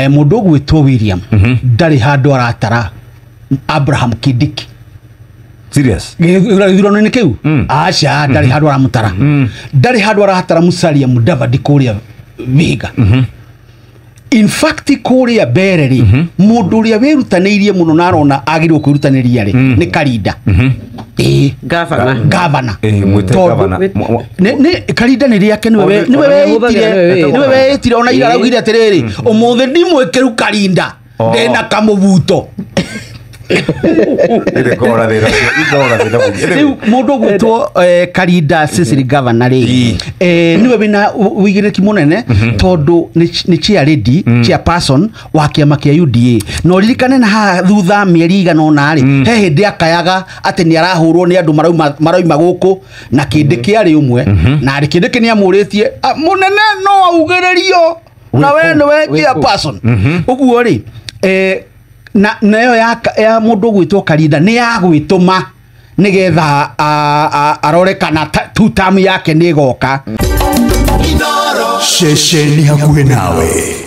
mundu gwitwo William ndari handu aratara Abraham Kidiki. Serious? Githurano ni kiu acha ndari handu aramutara ndari handu aratara Musalia Mudavadi kuria Vihiga. In fact kuria bereri mundu uria wirutanirie muno narona agirwo kwirutaniria ri ni Karinda. Gavana. Gavana. Ne Karinda ni riake niwe wetire ona ira raugire atiriri umuthi ndimwekeru Karinda ndena kamubuto. Mundu gwitwo Karinda Cecily Gavana ri niwe bina wigiriki munene tondu ni chairperson wa kiama kia UDA no ririkane na ha thutha mieri igana na ri he hindi akayaga ati ni arahurwo ni andu marauma guku na Kindiki ari umwe na ari Kindiki ni amuritie munene no augiririo na we no we chairperson uguo ri na nayo ya mundu gwitwo Karinda ni ya gwituma nigetha arore kana two term yake ni goka. Sheshe ni hakuhe nawe.